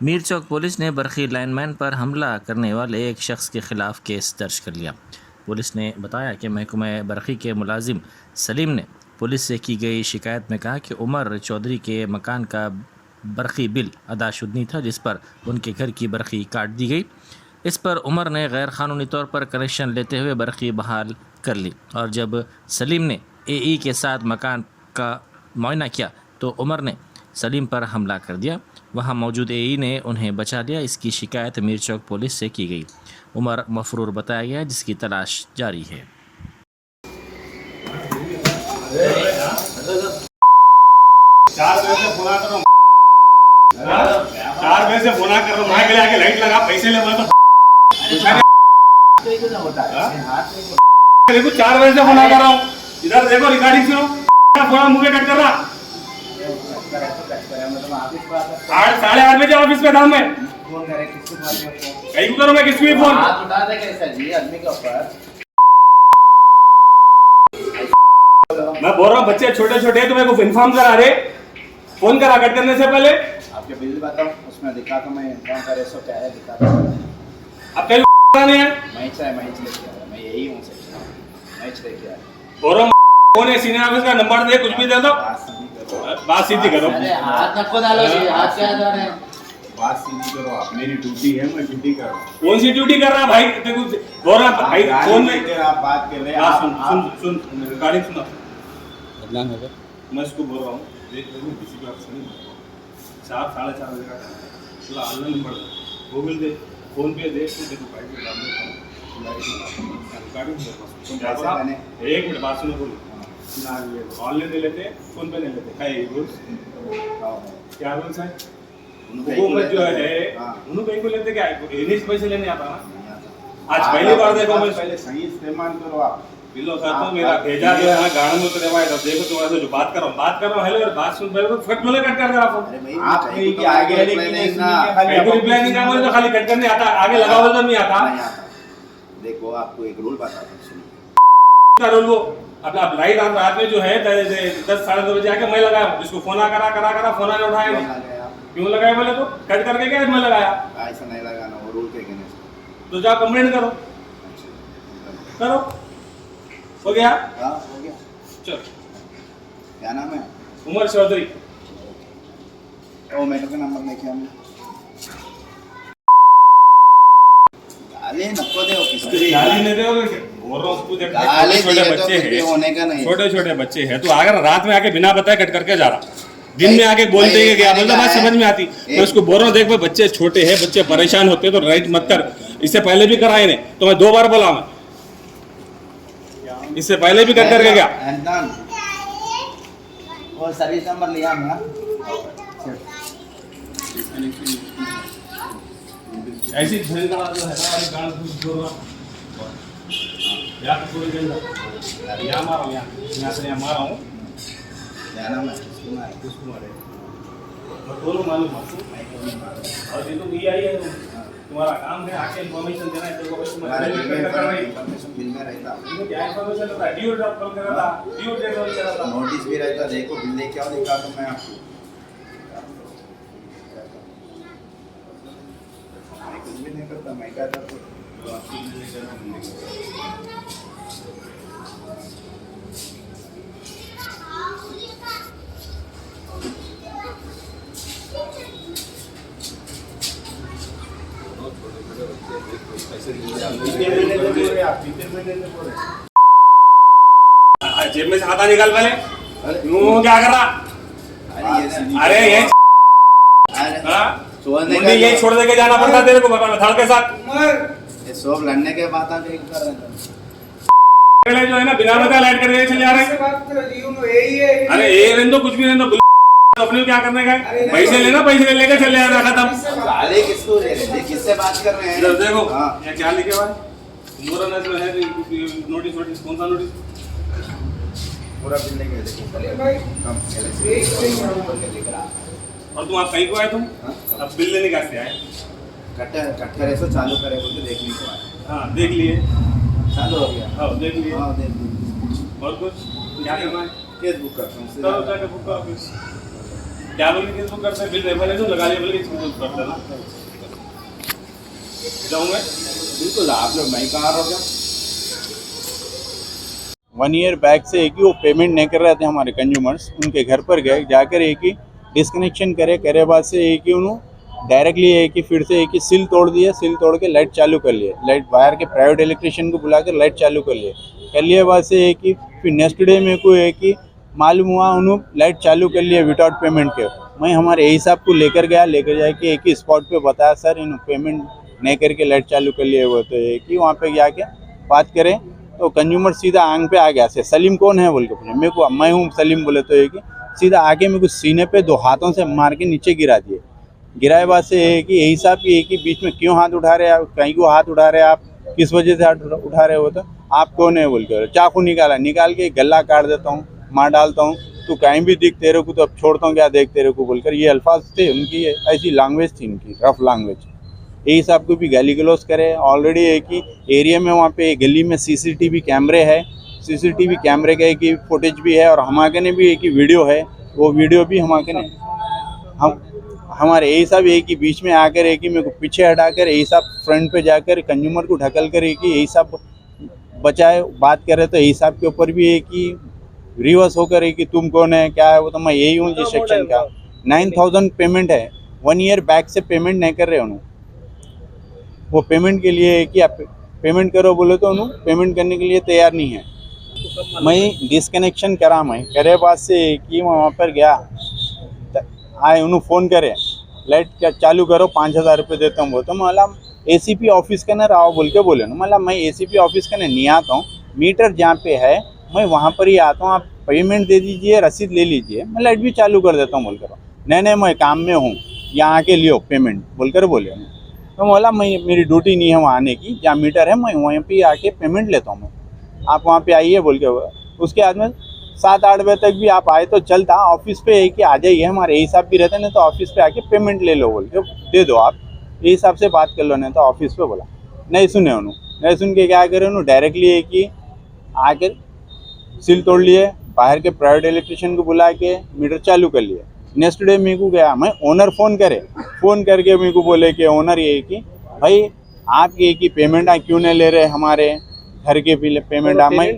Mir Chowk police ने बरखी lineman पर हमला करने वाले एक शख्स के खिलाफ केस दर्ज कर लिया। पुलिस ने बताया कि महकमा बरखी के मुलाजिम सलीम ने पुलिस से की गई शिकायत में कहा कि उमर चौधरी के मकान का बरखी बिल अदाशुदनी था, जिस पर उनके घर की बरखी काट दी गई। इस पर उमर ने गैर कानूनी तौर पर कनेक्शन लेते हुए बरखी बहाल कर ली और जब सलीम ने एई के साथ मकान का मुआयना किया तो उमर ने सलीम पर हमला कर दिया। वहां मौजूद एई ने उन्हें बचा लिया। इसकी शिकायत मीरचौक पुलिस से की गई। उमर मफरूर बताया गया, जिसकी तलाश जारी है। 4 बजे से फोन कर रहा हूँ, मैं के आके लाइट लगा, पैसे ले बोला तो देखो 4 बजे से फोन कर रहा हूँ, इधर देखो रिकॉर्डिंग सुनो, फोन मुझे कट कर रहा। 8:30 बजे ऑफिस पे था मैं, कहीं करो मैं किसको भी फोन मैं बोल रहा हूँ बच्चे छोटे छोटे तो मेरे को इन्फॉर्म करा रहे, फोन करा कट करने से पहले। आपके बिल बताओ, उसमें दिखा तो मैं इन्फॉर्म करे सो क्या है दिखा दो। अब कहीं नहीं है, मैच लेके आया, मैं यही हूँ सेक्शन मैच लेके आया। बोल रहा हूँ कौन है सीनियर ऑफिस का नंबर दे, कुछ भी दे दो, बात सीधी करो। अरे हाथ नको डालो जी, हाथ क्या डाल रहे हैं, बात सीधी करो। आप मेरी ड्यूटी है, मैं ड्यूटी कर रहा हूँ। कौन सी ड्यूटी कर रहा है भाई? देखो बोल रहा भाई फोन में आप बात कर रहे हैं, सुन रिकॉर्डिंग सुनो। बदनाम होगा। मैं इसको बोल रहा हूँ, देख देखो किसी का ऑप्शन नहीं, 4-4:30 बजे का पूरा ऑनलाइन नंबर गूगल दे, फोन पे दे, तो देखो भाई के काम में रिकॉर्डिंग दे। एक मिनट बात सुनो, बोलो ऑनलाइन ले लेते, फोन पे ले लेते, है रूल्स क्या रूल्स है? हुकूमत जो है उन्होंने कहीं को लेते क्या इन्हीं से पैसे लेने आता ना। आज पहली बार देखो, मैं पहले सही इस्तेमाल करो। आप बिल्लो करता हूँ, मेरा भेजा जो है गाड़ी में उतरे हुआ है, तो देखो तुम्हारे से जो बात कर रहा हूँ हेलो यार बात सुन, पहले तो फट बोले कट कर दे आप कहीं की आगे रिप्लाई नहीं कर तो खाली कट करने आता, आगे लगा हुआ तो नहीं आता। देखो आपको एक रूल बताता हूँ, सुनिए क्या रूल? वो अब लाइट रात में जो है 10-10 बजे आके मैं लगाया, जिसको फोन करा फोन आने उठाया नहीं, क्यों लगाया? बोले तो कट करके क्या मैं लगाया, ऐसा नहीं लगाना, वो रूल के अगेंस्ट। तो जाओ कंप्लेंट करो, करो। हो गया? हाँ हो गया। चलो, क्या नाम है? उमर चौधरी। ओ मेरे का नंबर लेके हमने गाली नको दे, किसको गाली नहीं दे, बोल रहा हूँ उसको, देख गाली छोटे बच्चे हैं, होने का नहीं, छोटे बच्चे हैं, तो अगर रात में आके बिना बताए कट करके जा रहा, दिन में आके बोलते हैं क्या बोलता, बात समझ में आती। मैं उसको बोल रहा हूँ देख भाई बच्चे छोटे हैं, बच्चे परेशान होते हैं तो राइट मत कर। इससे पहले भी कराए ने, तो मैं 2 बार बोला, मैं इससे पहले भी कट करके गया। वो सर्विस नंबर लिया मैं। ऐसी जो है ना गांड घुस दो ना, या तो पूरे दिन यहाँ मारा हूँ, यहाँ से यहाँ मारा हूँ। क्या नाम है? कुमार है, मैं दोनों मालूम आपको, और ये तो भी आई है, तुम्हारा काम है आके इन्फॉर्मेशन देना है, बिल में रहता, क्या इन्फॉर्मेशन रहता है? ड्यू ड्रॉप कॉल कर रहा था, ड्यू डेट कॉल कर रहा था, नोटिस भी रहता। देखो बिल लेके आओ, दिखा तो मैं आपको कुछ भी नहीं करता, मैं क्या करता। जेब में से हाथा निकाल पहले, यूं क्या कर रहा? अरे ये मुंडी यही छोड़ देके जाना पड़ता तेरे को धड़ के साथ। ये सब लड़ने के बाद आप एक कर रहे जो है ना बिना बताए लाइट करके चले जा रहे हैं। अरे ये रहने दो, कुछ भी रहने दो, अपने क्या करने का है? पैसे लेना, पैसे लेके चले जाना, खत्म। गाली किसको दे रहे हैं? किससे बात कर रहे हैं? देखो ये क्या लिखे हुआ है, नोटिस कौन सा नोटिस? पूरा बिल लेके देखो और तुम आप कहीं को आए? तुम अब बिल लेने का आए? कट करे सो चालू करे बोल के देखने को आए। हाँ देख लिए, चालू हो गया। हाँ देख लिए। हाँ देख लिए। और कुछ क्या करना है? केस बुक करता हूँ, करो, जाके बुक करो। क्या बोल के केस बुक करते हैं, बिल रेफरेंस लगा लिया बोल के केस बुक करते हैं ना। जाऊँगा बिल्कुल आप लोग नहीं कहा रहो क्या 1 ईयर बैक से एक ही वो पेमेंट नहीं कर रहे थे हमारे कंज्यूमर्स, उनके घर पर गए, जाकर एक ही डिस्कनेक्शन करे बाद से एक ही उन्होंने डायरेक्टली एक ही फिर से एक ही सिल तोड़ दिए, सिल तोड़ के लाइट चालू कर लिए, लाइट बाहर के प्राइवेट इलेक्ट्रिशियन को बुलाकर लाइट चालू कर लिए बाद से एक ही फिर नेक्स्ट डे मेरे को एक ही मालूम हुआ उन्होंने लाइट चालू कर लिए विदाउट पेमेंट के। मैं हमारे यही साहब को लेकर जाके एक ही स्पॉट पे बताया सर इन पेमेंट नहीं करके लाइट चालू कर लिए वो, तो एक ही वहाँ पे जाके बात करें तो कंज्यूमर सीधा आंग पे आ गया से सलीम कौन है बोल के पूछे, मेरे को मैं हूँ सलीम बोले, तो एक ही सीधा आके मेरे को सीने पे 2 हाथों से मार के नीचे गिरा दिए। गिराए बाद से एक ही यही साहब की एक ही बीच में क्यों हाथ उठा रहे हैं आप, कहीं को हाथ उठा रहे हैं आप, किस वजह से हाथ उठा रहे हो, तो आप कौन है बोल के चाकू निकाल के गला काट देता हूँ, मार डालता हूँ, तू कहीं भी दिख तेरे को तो अब छोड़ता हूँ क्या देख तेरे को बोलकर ये अल्फाज थे उनकी, ऐसी लैंग्वेज थी इनकी, रफ लैंग्वेज। यही साहब को भी गाली गलौज करे। ऑलरेडी एक ही एरिया में वहाँ पे गली में सीसीटीवी कैमरे है, सीसीटीवी कैमरे का एक ही फुटेज भी है और हमारे ने भी एक ही वीडियो है, वो वीडियो भी हमारे ने हमारे यही साहब एक ही बीच में आकर एक ही मेरे को पीछे हटाकर यही साहब फ्रंट पे जाकर कंज्यूमर को ढकल कर एक ही यही साहब बचाए बात करे, तो यही साहब के ऊपर भी एक ही रिवर्स होकर एक कि तुम कौन है क्या है, वो तो मैं यही हूँ जिस सेक्शन का। 9,000 पेमेंट है, 1 ईयर बैक से पेमेंट नहीं कर रहे उन्होंने, वो पेमेंट के लिए कि आप पेमेंट करो बोले तो उन्होंने पेमेंट करने के लिए तैयार नहीं है। मैं डिस्कनेक्शन करा, मैं करे बाद से कि वहाँ पर गया आए उन्होंने फ़ोन करे लाइट क्या चालू करो 5,000 रुपये देता हूँ, वो तो मतलब ACP ऑफिस का ना राव बोल के बोले ना, मतलब मैं ACP ऑफिस का नहीं आता हूँ, मीटर जहाँ पे है मैं वहाँ पर ही आता हूँ, आप पेमेंट दे दीजिए, रसीद ले लीजिए, मैं लाइट भी चालू कर देता हूँ बोलकर। नहीं मैं काम में हूँ, यहाँ आके लियो पेमेंट बोलकर बोले। तो बोला मैं मेरी ड्यूटी नहीं है वहाँ आने की, जहाँ मीटर है मैं वहीं पे आके पेमेंट लेता हूँ मैं, आप वहाँ पे आइए बोल के। उसके बाद में 7-8 बजे तक भी आप आए तो चलता, ऑफिस पे एक ही आ जाइए, हमारे यही साहब भी रहते नहीं तो ऑफिस पे आके पेमेंट ले लो बोल के दे दो, आप यही हिसाब से बात कर लो, नहीं तो ऑफिस पे बोला। नहीं सुने उन्होंने, नहीं सुन के क्या करे उन्होंने डायरेक्टली एक ही आके सील तोड़ लिए, बाहर के प्राइवेट इलेक्ट्रिशियन को बुला के मीटर चालू कर लिए। नेक्स्ट डे मेरे को गया, मैं ओनर फ़ोन करके मेरे को बोले कि ओनर ये कि भाई आप ये कि पेमेंट क्यों नहीं ले रहे हमारे घर के बिल पेमेंट, मैं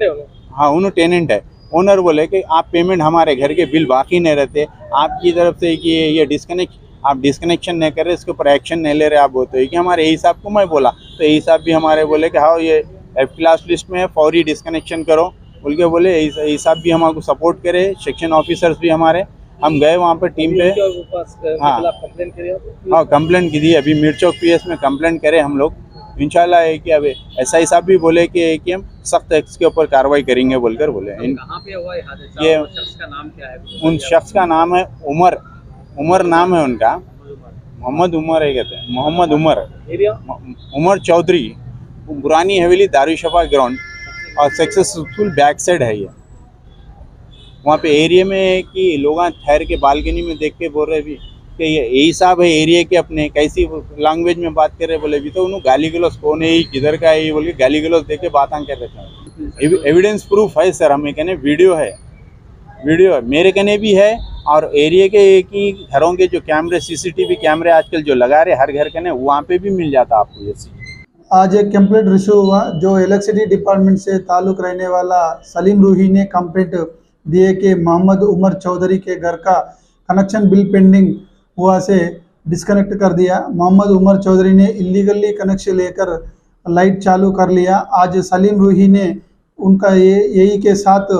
हाँ उन्होंने टेनेंट है। ओनर बोले कि आप पेमेंट हमारे घर के बिल बाकी नहीं रहते, आपकी तरफ से कि ये आप डिस्कनेक्शन नहीं कर रहे, इसके ऊपर एक्शन नहीं ले रहे आप, बोलते कि हमारे यही साहब को मैं बोला, तो यही साहब भी हमारे बोले कि हाँ ये F क्लास लिस्ट में है, फौरी डिस्कनेक्शन करो बोल के बोले। यही साहब भी हमारे सपोर्ट करे, सेक्शन ऑफिसर्स भी हमारे, हम गए वहाँ पे टीम पे, हाँ कंप्लेंट की थी, अभी मिर्चौक PS में कंप्लेंट करे हम लोग इंशाल्लाह है कि अभी SI साहब भी बोले कि हम सख्त इसके ऊपर कार्रवाई करेंगे बोलकर बोले। कहाँ पे हुआ हादसा? ये शख्स का नाम क्या है? उन शख्स का नाम है उमर नाम है उनका, मोहम्मद उमर है कहते हैं, मोहम्मद उमर चौधरी, पुरानी हवेली दारुशफा ग्राउंड और सक्सेसफुल बैक साइड है ये। वहाँ पे एरिया में कि लोग ठहर के बालकनी में देख के बोल रहे भी कि ये यही साहब है एरिया के, अपने कैसी लैंग्वेज में बात कर रहे बोले भी, तो उन्होंने गाली गलौज कौन है किधर का है बोल के गाली गलौज देख के बात कर रहे थे। एविडेंस प्रूफ है सर, हमें कहने वीडियो है मेरे कहने भी है, और एरिया के एक ही घरों के जो कैमरे CCTV कैमरे आजकल जो लगा रहे हर घर के ने, वहाँ पे भी मिल जाता आपको ये चीज़। आज एक कंप्लेंट रिसीव हुआ, जो इलेक्ट्रिसिटी डिपार्टमेंट से ताल्लुक़ रहने वाला सलीम रूही ने कंप्लेंट दिए कि मोहम्मद उमर चौधरी के घर का कनेक्शन बिल पेंडिंग हुआ से डिस्कनेक्ट कर दिया। मोहम्मद उमर चौधरी ने इलीगली कनेक्शन लेकर लाइट चालू कर लिया। आज सलीम रूही ने उनका यही के साथ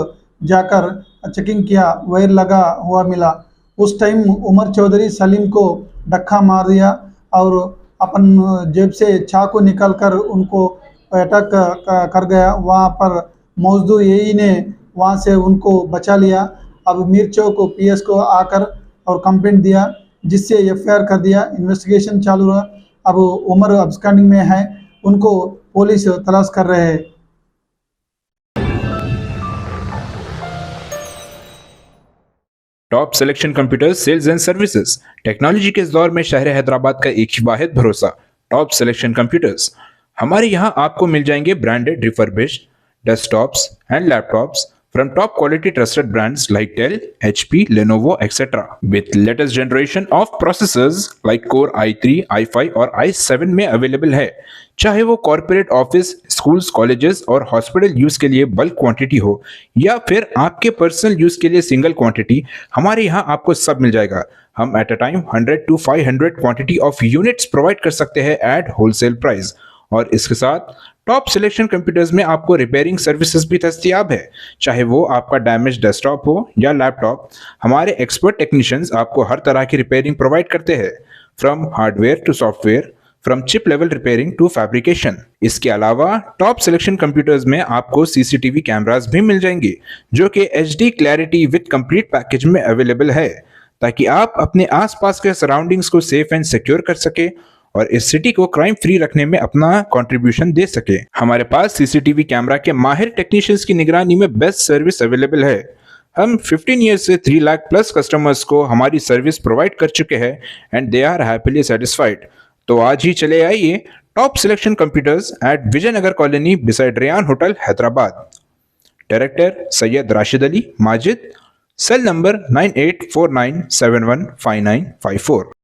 जाकर चेकिंग किया, वायर लगा हुआ मिला। उस टाइम उमर चौधरी सलीम को धक्का मार दिया और अपन जेब से चाकू निकालकर उनको अटैक कर गया। वहाँ पर मौजूद यही ने वहाँ से उनको बचा लिया। अब मिर्चौक PS को आकर और कंप्लेंट दिया, जिससे FIR कर दिया, इन्वेस्टिगेशन चालू रहा। अब उमर अब्सकॉन्डिंग में है, उनको पुलिस तलाश कर रहे हैं। Top Selection Computer Sales and Services, technology के इस दौर में शहर हैदराबाद का एक ही वाहिद भरोसा टॉप सिलेक्शन कंप्यूटर्स। हमारे यहाँ आपको मिल जाएंगे branded refurbished desktops and laptops from top quality trusted brands like Dell, HP, Lenovo, etc. with latest generation of processors like Core i3, i5 और i7 में अवेलेबल है। चाहे वो कॉर्पोरेट ऑफिस, स्कूल्स, कॉलेजेस और हॉस्पिटल यूज के लिए bulk quantity हो या फिर आपके पर्सनल यूज के लिए सिंगल क्वांटिटी, हमारे यहाँ आपको सब मिल जाएगा। हम at a time 100 to 500 quantity of units provide कर सकते हैं एट होलसेल प्राइस। और इसके साथ टॉप सिलेक्शन कंप्यूटर्स में आपको रिपेयरिंग सर्विसेज भी दस्तियाब है। चाहे वो आपका डैमेज डेस्कटॉप हो या लैपटॉप, हमारे एक्सपर्ट टेक्नीशियंस आपको हर तरह की रिपेयरिंग प्रोवाइड करते हैं, from hardware to software, from chip level repairing to fabrication. इसके अलावा टॉप सिलेक्शन कंप्यूटर्स में आपको सीसीटीवी कैमरास भी मिल जाएंगे जो कि HD clarity with complete package में अवेलेबल है, ताकि आप अपने आसपास के सराउंडिंग्स को सेफ एंड सिक्योर कर सके और इस सिटी को क्राइम फ्री रखने में अपना कंट्रीब्यूशन दे सके। हमारे पास सीसीटीवी कैमरा के माहिर टेक्नीशियंस की निगरानी में बेस्ट सर्विस अवेलेबल है। हम 15 ईयर्स से 3 लाख प्लस कस्टमर्स को हमारी सर्विस प्रोवाइड कर चुके हैं and they are happily satisfied. तो आज ही चले आइए Top Selection Computers at Vijayanagar colony beside Rayan hotel, Hyderabad. Director Syed Rashid Ali Majid, cell number 9849715954।